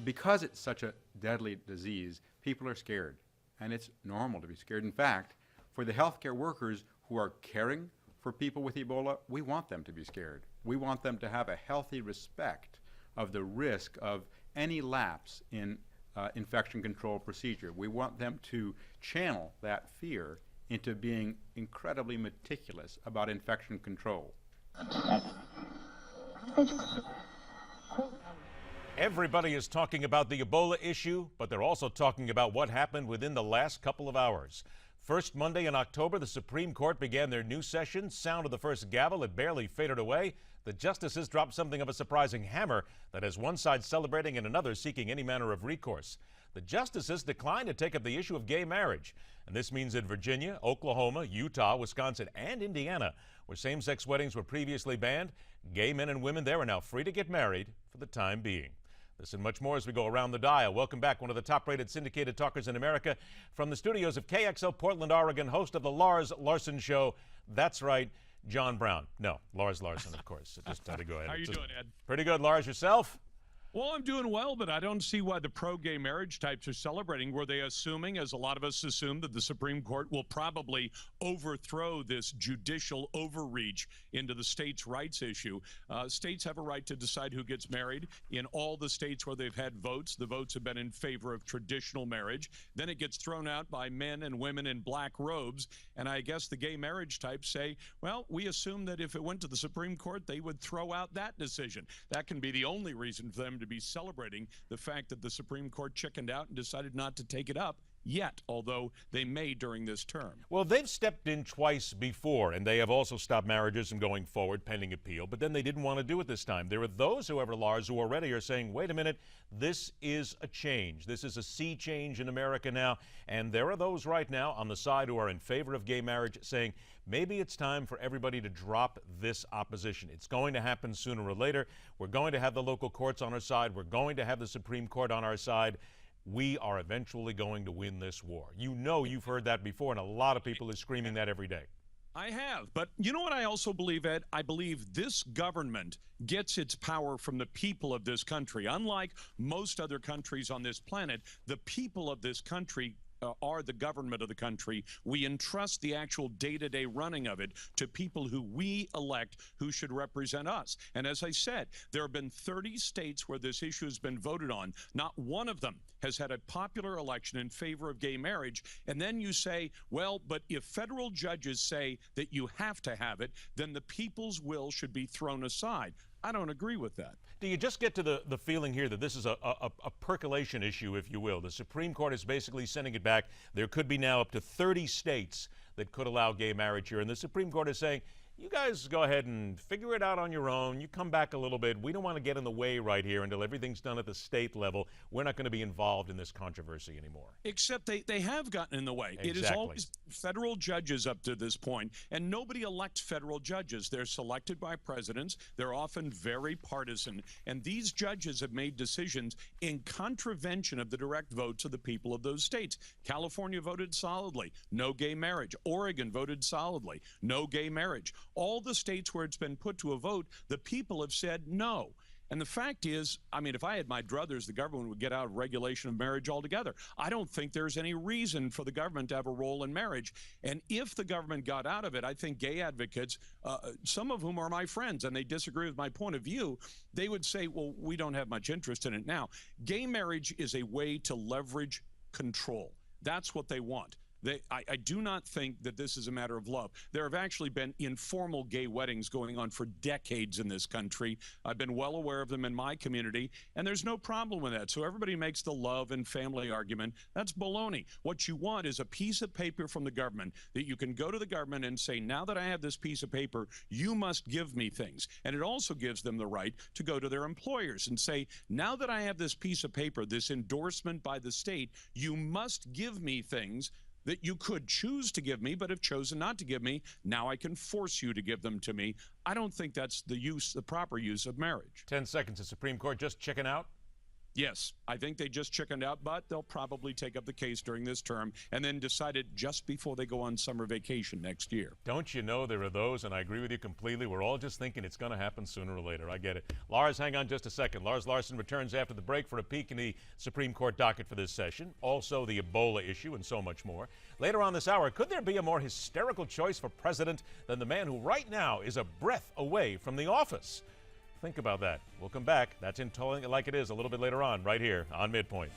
because it's such a deadly disease, people are scared, and it's normal to be scared. In fact, for the healthcare workers who are caring for people with Ebola, we want them to be scared. We want them to have a healthy respect of the risk of any lapse in infection control procedure. We want them to channel that fear into being incredibly meticulous about infection control. Everybody is talking about the Ebola issue, but they're also talking about what happened within the last couple of hours. First Monday in October, the Supreme Court began their new session. Sound of the first gavel, it barely faded away. The justices dropped something of a surprising hammer that has one side celebrating and another seeking any manner of recourse. The justices declined to take up the issue of gay marriage. And this means in Virginia, Oklahoma, Utah, Wisconsin, and Indiana, where same-sex weddings were previously banned, gay men and women there are now free to get married for the time being. This and much more as we go around the dial. Welcome back, one of the top-rated syndicated talkers in America. From the studios of KXL Portland, Oregon, host of the Lars Larsonh Show. That's right, John Brown. No, Lars Larsonh, of course. Just had to go ahead. How are you doing, Ed? Pretty good, Lars. Yourself? Well, I'm doing well, but I don't see why the pro-gay marriage types are celebrating. Were they assuming, as a lot of us assume, that the Supreme Court will probably overthrow this judicial overreach into the states' rights issue? States have a right to decide who gets married. In all the states where they've had votes, the votes have been in favor of traditional marriage. Then it gets thrown out by men and women in black robes. And I guess the gay marriage types say, well, we assume that if it went to the Supreme Court, they would throw out that decision. That can be the only reason for them to be celebrating the fact that the Supreme Court chickened out and decided not to take it up yet, although they may during this term. Well, they've stepped in twice before, and they have also stopped marriages from going forward pending appeal, but then they didn't want to do it this time. There are those, however, Lars, who already are saying, wait a minute, this is a change. This is a sea change in America now, and there are those right now on the side who are in favor of gay marriage saying, maybe it's time for everybody to drop this opposition. It's going to happen sooner or later. We're going to have the local courts on our side. We're going to have the Supreme Court on our side. We are eventually going to win this war. You know, you've heard that before, and a lot of people are screaming that every day. I have. But you know what I also believe, Ed? I believe this government gets its power from the people of this country. Unlike most other countries on this planet, the people of this country are the government of the country. We entrust the actual day-to-day running of it to people who we elect, who should represent us. And as I said, there have been 30 states where this issue has been voted on. Not one of them has had a popular election in favor of gay marriage. And then you say, well, but if federal judges say that you have to have it, then the people's will should be thrown aside. I don't agree with that. Do you just get to the feeling here that this is a percolation issue, if you will? The Supreme Court is basically sending it back. There could be now up to 30 states that could allow gay marriage here. And the Supreme Court is saying, you guys go ahead and figure it out on your own. You come back a little bit. We don't want to get in the way right here until everything's done at the state level. We're not going to be involved in this controversy anymore. Except they have gotten in the way. Exactly. It is always federal judges up to this point, and nobody elects federal judges. They're selected by presidents. They're often very partisan, and these judges have made decisions in contravention of the direct votes of the people of those states. California voted solidly, no gay marriage. Oregon voted solidly, no gay marriage. All the states where it's been put to a vote, the people have said no. And the fact is, I mean, if I had my druthers, the government would get out of regulation of marriage altogether. I don't think there's any reason for the government to have a role in marriage. And if the government got out of it, I think gay advocates, some of whom are my friends, and they disagree with my point of view, they would say, well, we don't have much interest in it now. Gay marriage is a way to leverage control. That's what they want. I do not think that this is a matter of love. There have actually been informal gay weddings going on for decades in this country. I've been well aware of them in my community, and there's no problem with that. So everybody makes the love and family argument. That's baloney. What you want is a piece of paper from the government that you can go to the government and say, now that I have this piece of paper, you must give me things. And it also gives them the right to go to their employers and say, now that I have this piece of paper, this endorsement by the state, you must give me things that you could choose to give me, but have chosen not to give me. Now I can force you to give them to me. I don't think that's the proper use of marriage. 10 seconds. The Supreme Court just checking out? Yes, I think they just chickened out, but they'll probably take up the case during this term and then decide it just before they go on summer vacation next year. Don't you know there are those, and I agree with you completely, we're all just thinking it's going to happen sooner or later. I get it. Lars, hang on just a second. Lars Larsonh returns after the break for a peek in the Supreme Court docket for this session, also the Ebola issue and so much more. Later on this hour, could there be a more hysterical choice for president than the man who right now is a breath away from the office? Think about that. We'll come back. That's in Telling It Like It Is a little bit later on, right here on MidPoint.